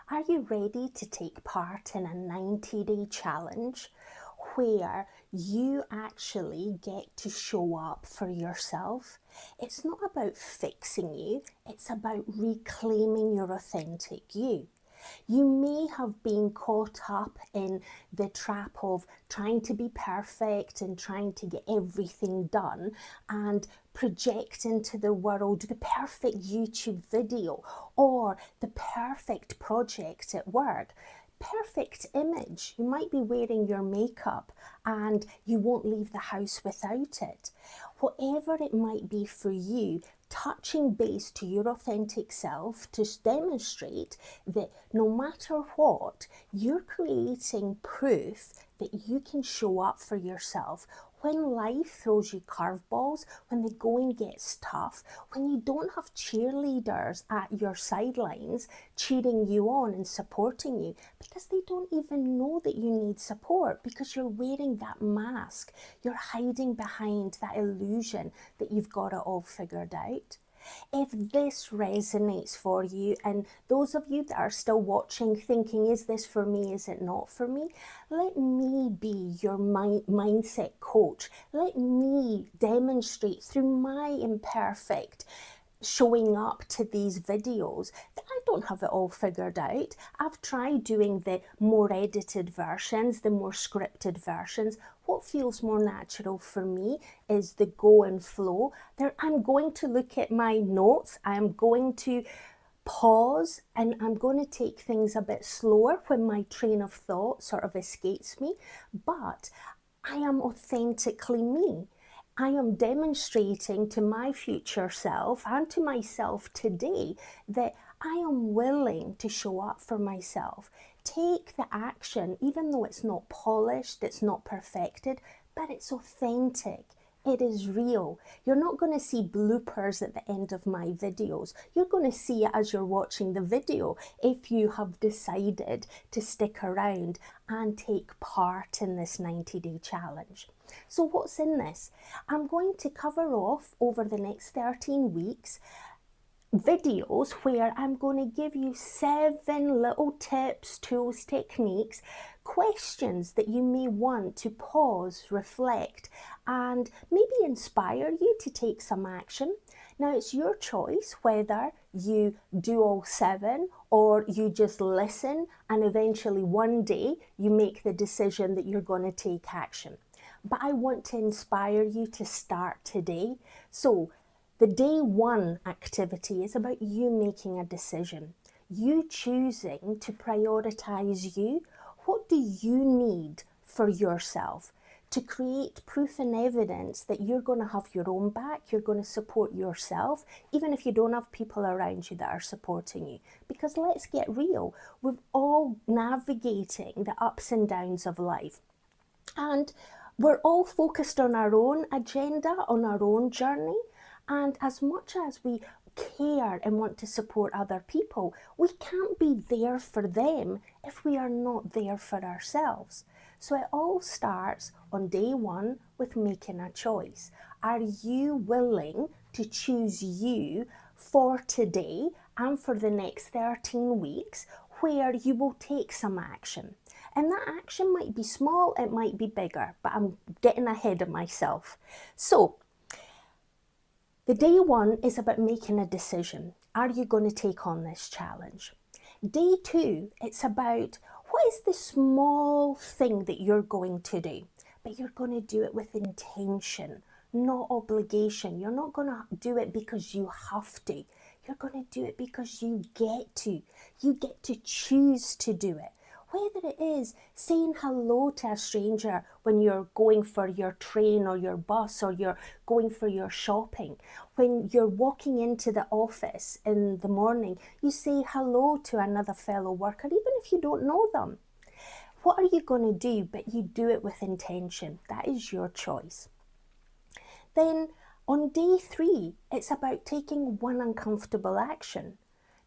Are you ready to take part in a 90-day challenge where you actually get to show up for yourself? It's not about fixing you, it's about reclaiming your authentic you. You may have been caught up in the trap of trying to be perfect and trying to get everything done and project into the world the perfect YouTube video or the perfect project at work. Perfect image. You might be wearing your makeup and you won't leave the house without it. Whatever it might be for you, touching base to your authentic self to demonstrate that no matter what, you're creating proof that you can show up for yourself when life throws you curveballs, when the going gets tough, when you don't have cheerleaders at your sidelines cheering you on and supporting you because they don't even know that you need support because you're wearing that mask. You're hiding behind that illusion that you've got it all figured out. If this resonates for you, and those of you that are still watching thinking, is this for me, is it not for me? Let me be your mindset coach. Let me demonstrate through my imperfect showing up to these videos that I don't have it all figured out. I've tried doing the more edited versions, the more scripted versions. What feels more natural for me is the go and flow. I'm going to look at my notes. I'm going to pause and I'm going to take things a bit slower when my train of thought sort of escapes me, but I am authentically me. I am demonstrating to my future self and to myself today that I am willing to show up for myself. Take the action, even though it's not polished, it's not perfected, but it's authentic. It is real. You're not going to see bloopers at the end of my videos. You're going to see it as you're watching the video if you have decided to stick around and take part in this 90-day challenge. So what's in this? I'm going to cover off over the next 13 weeks videos where I'm going to give you 7 little tips, tools, techniques, questions that you may want to pause, reflect, and maybe inspire you to take some action. Now it's your choice whether you do all 7 or you just listen and eventually one day you make the decision that you're going to take action. But I want to inspire you to start today. So the day 1 activity is about you making a decision, you choosing to prioritize you. What do you need for yourself to create proof and evidence that you're going to have your own back, you're going to support yourself, even if you don't have people around you that are supporting you? Because let's get real, we're all navigating the ups and downs of life. And we're all focused on our own agenda, on our own journey. And as much as we care and want to support other people, we can't be there for them if we are not there for ourselves. So it all starts on day 1 with making a choice. Are you willing to choose you for today and for the next 13 weeks where you will take some action? And that action might be small, it might be bigger, but I'm getting ahead of myself. So the day 1 is about making a decision. Are you going to take on this challenge? Day 2, it's about what is the small thing that you're going to do, but you're going to do it with intention, not obligation. You're not going to do it because you have to. You're going to do it because you get to. You get to choose to do it. Whether it is saying hello to a stranger when you're going for your train or your bus or you're going for your shopping, when you're walking into the office in the morning, you say hello to another fellow worker, even if you don't know them. What are you going to do? But you do it with intention. That is your choice. Then on day 3, it's about taking one uncomfortable action.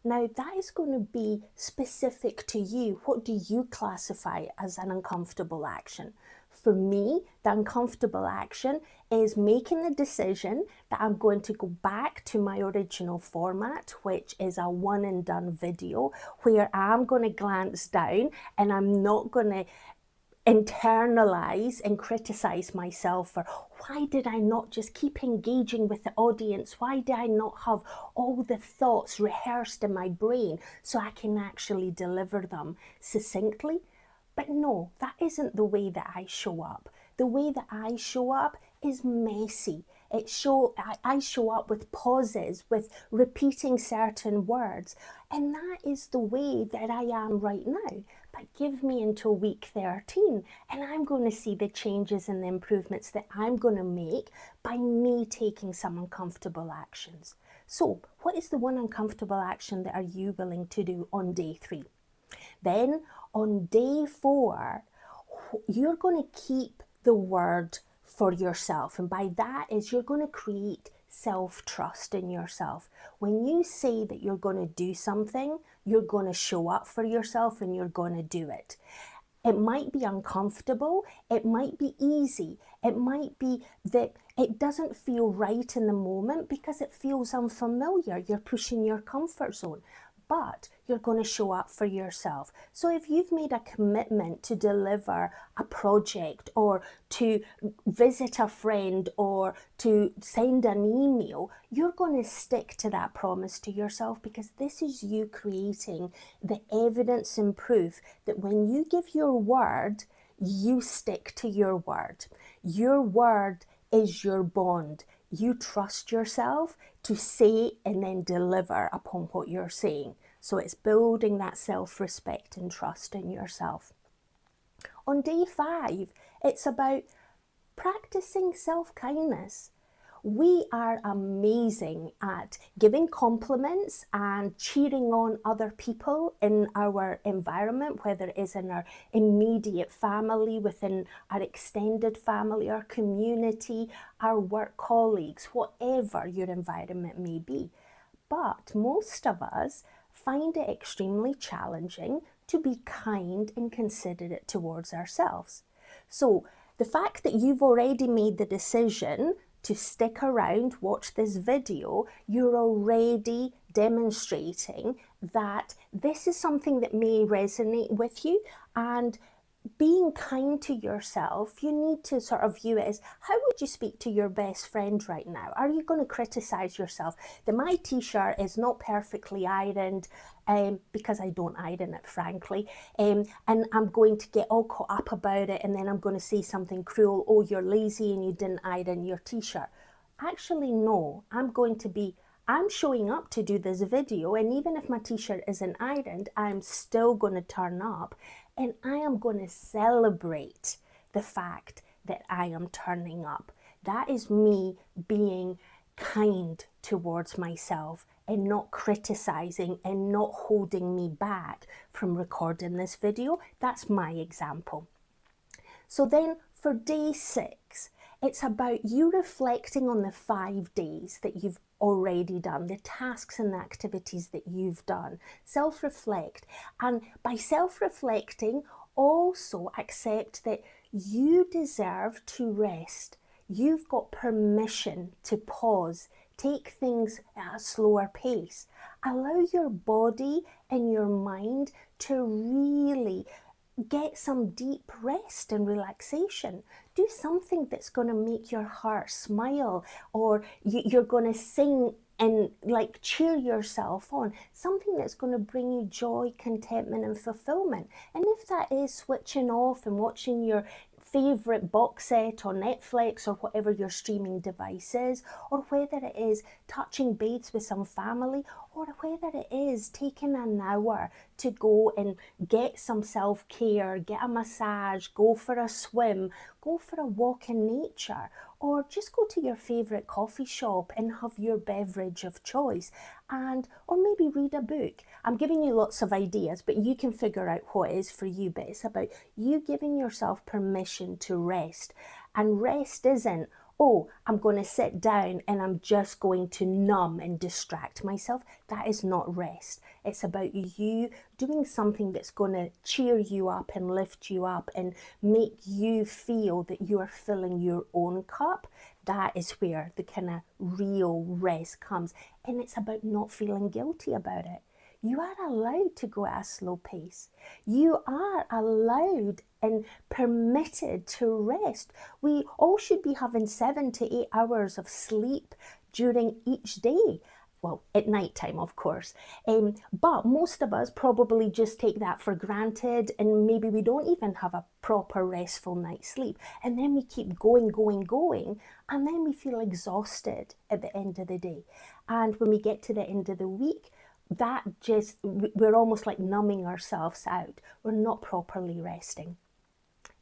Now that is going to be specific to you. What do you classify as an uncomfortable action? For me, the uncomfortable action is making the decision that I'm going to go back to my original format, which is a one and done video where I'm going to glance down and I'm not going to internalize and criticize myself for why did I not just keep engaging with the audience? Why did I not have all the thoughts rehearsed in my brain so I can actually deliver them succinctly? But no, that isn't the way that I show up. The way that I show up is messy. I show up with pauses, with repeating certain words. And that is the way that I am right now. But give me until week 13 and I'm going to see the changes and the improvements that I'm going to make by me taking some uncomfortable actions. So, what is the one uncomfortable action that are you willing to do on day 3? Then on day 4, you're going to keep the word for yourself. And by that is you're going to create self-trust in yourself. When you say that you're going to do something, you're going to show up for yourself and you're going to do it. It might be uncomfortable, it might be easy, it might be that it doesn't feel right in the moment because it feels unfamiliar. You're pushing your comfort zone. But you're going to show up for yourself. So if you've made a commitment to deliver a project or to visit a friend or to send an email, you're going to stick to that promise to yourself because this is you creating the evidence and proof that when you give your word, you stick to your word. Your word is your bond. You trust yourself to say and then deliver upon what you're saying. So it's building that self-respect and trust in yourself. On day 5, it's about practicing self-kindness. We are amazing at giving compliments and cheering on other people in our environment, whether it is in our immediate family, within our extended family, our community, our work colleagues, whatever your environment may be. But most of us find it extremely challenging to be kind and considerate towards ourselves. So the fact that you've already made the decision to stick around, watch this video, you're already demonstrating that this is something that may resonate with you. And being kind to yourself, you need to sort of view it as, how would you speak to your best friend right now? Are you going to criticize yourself that my t-shirt is not perfectly ironed, because I don't iron it, frankly, and I'm going to get all caught up about it, and then I'm going to say something cruel, oh, you're lazy and you didn't iron your t-shirt. Actually, no, I'm showing up to do this video, and even if my t-shirt isn't ironed, I'm still going to turn up and I am going to celebrate the fact that I am turning up. That is me being kind towards myself and not criticizing and not holding me back from recording this video. That's my example. So then for day 6, it's about you reflecting on the 5 days that you've already done, the tasks and the activities that you've done. Self-reflect. And by self-reflecting, also accept that you deserve to rest. You've got permission to pause, take things at a slower pace. Allow your body and your mind to really get some deep rest and relaxation. Do something that's going to make your heart smile, or you're going to sing and like cheer yourself on. Something that's going to bring you joy, contentment and fulfillment. And if that is switching off and watching your favourite box set on Netflix or whatever your streaming device is, or whether it is touching base with some family, or whether it is taking an hour to go and get some self-care, get a massage, go for a swim, go for a walk in nature, or just go to your favourite coffee shop and have your beverage of choice, or maybe read a book. I'm giving you lots of ideas, but you can figure out what is for you. But it's about you giving yourself permission to rest. And rest isn't, oh, I'm going to sit down and I'm just going to numb and distract myself. That is not rest. It's about you doing something that's going to cheer you up and lift you up and make you feel that you are filling your own cup. That is where the kind of real rest comes. And it's about not feeling guilty about it. You are allowed to go at a slow pace. You are allowed and permitted to rest. We all should be having 7 to 8 hours of sleep during each day. Well, at night time, of course. But most of us probably just take that for granted, and maybe we don't even have a proper restful night's sleep. And then we keep going, and then we feel exhausted at the end of the day. And when we get to the end of the week, we're almost like numbing ourselves out. We're not properly resting.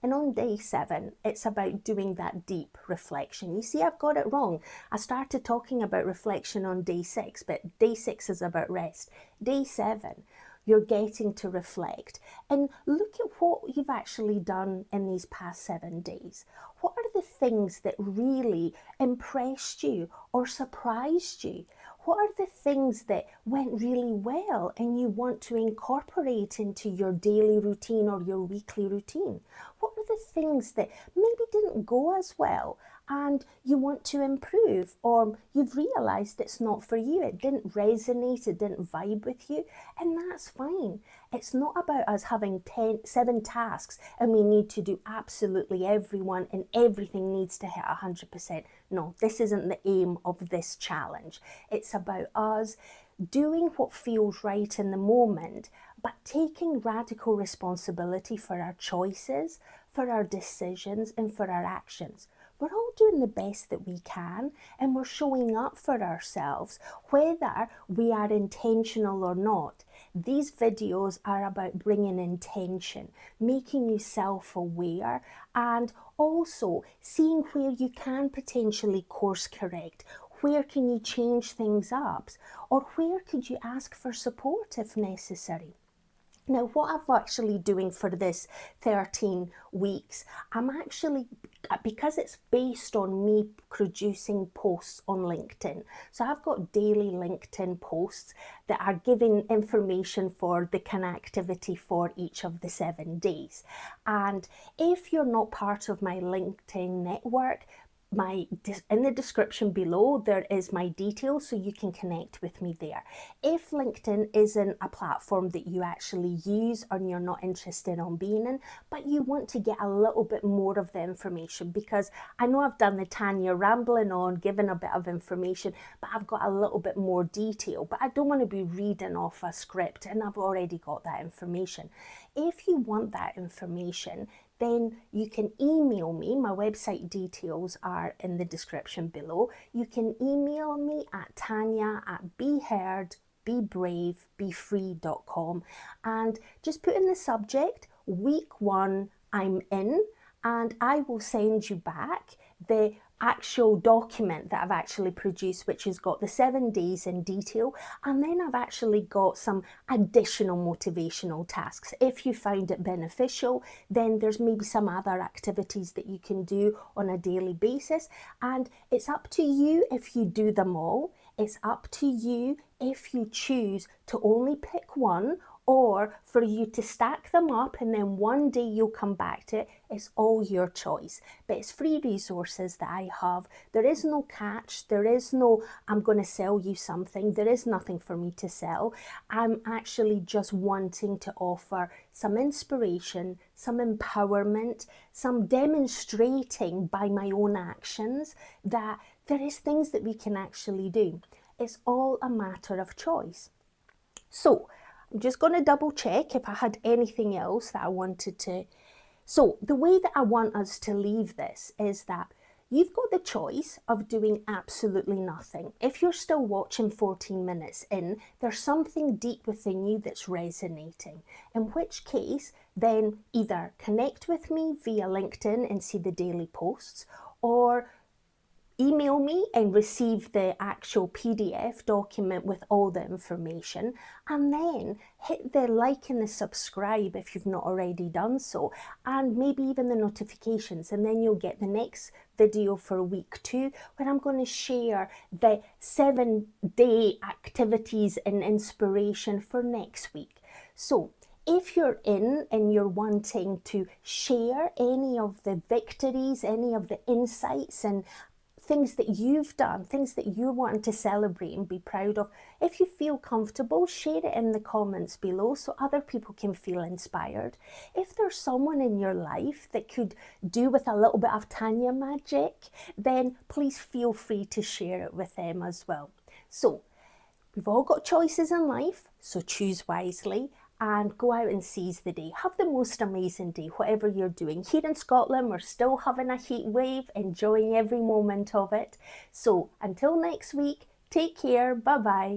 And on day 7, it's about doing that deep reflection. You see, I've got it wrong. I started talking about reflection on day 6, but day 6 is about rest. Day 7, you're getting to reflect and look at what you've actually done in these past 7 days. What are the things that really impressed you or surprised you? What are the things that went really well and you want to incorporate into your daily routine or your weekly routine? What are the things that maybe didn't go as well and you want to improve, or you've realised it's not for you, it didn't resonate, it didn't vibe with you, and that's fine. It's not about us having 7 tasks and we need to do absolutely everyone and everything needs to hit 100%. No, this isn't the aim of this challenge. It's about us doing what feels right in the moment, but taking radical responsibility for our choices, for our decisions, and for our actions. We're all doing the best that we can, and we're showing up for ourselves, whether we are intentional or not. These videos are about bringing intention, making you self-aware, and also seeing where you can potentially course correct. Where can you change things up? Or where could you ask for support if necessary? Now, what I'm actually doing for this 13 weeks, I'm actually, because it's based on me producing posts on LinkedIn. So I've got daily LinkedIn posts that are giving information for the kind of activity for each of the 7 days. And if you're not part of my LinkedIn network, in the description below there is my details, so you can connect with me there. If LinkedIn isn't a platform that you actually use and you're not interested in being in, but you want to get a little bit more of the information, because I know I've done the Tanya rambling on, giving a bit of information, but I've got a little bit more detail, but I don't want to be reading off a script and I've already got that information. If you want that information, then you can email me. My website details are in the description below. You can email me at tanya@beheardbebravebefree.com and just put in the subject, week 1, I'm in, and I will send you back the actual document that I've actually produced, which has got the 7 days in detail, and then I've actually got some additional motivational tasks. If you find it beneficial, then there's maybe some other activities that you can do on a daily basis, and it's up to you if you do them all. It's up to you if you choose to only pick one, or for you to stack them up and then one day you'll come back to it. It's all your choice, but it's free resources that I have. There is no catch, there is no I'm going to sell you something, there is nothing for me to sell. I'm actually just wanting to offer some inspiration, some empowerment, some demonstrating by my own actions that there is things that we can actually do. It's all a matter of choice. So I'm just going to double check if I had anything else that I wanted to. So the way that I want us to leave this is that you've got the choice of doing absolutely nothing. If you're still watching 14 minutes in, there's something deep within you that's resonating, in which case then either connect with me via LinkedIn and see the daily posts, or email me and receive the actual PDF document with all the information, and then hit the like and the subscribe if you've not already done so, and maybe even the notifications, and then you'll get the next video for week 2, where I'm going to share the 7-day activities and inspiration for next week. So if you're in and you're wanting to share any of the victories, any of the insights and things that you've done, things that you're wanting to celebrate and be proud of, if you feel comfortable, share it in the comments below so other people can feel inspired. If there's someone in your life that could do with a little bit of Tanya magic, then please feel free to share it with them as well. So we've all got choices in life, so choose wisely and go out and seize the day. Have the most amazing day, whatever you're doing. Here in Scotland, we're still having a heat wave, enjoying every moment of it. So until next week, take care. Bye-bye.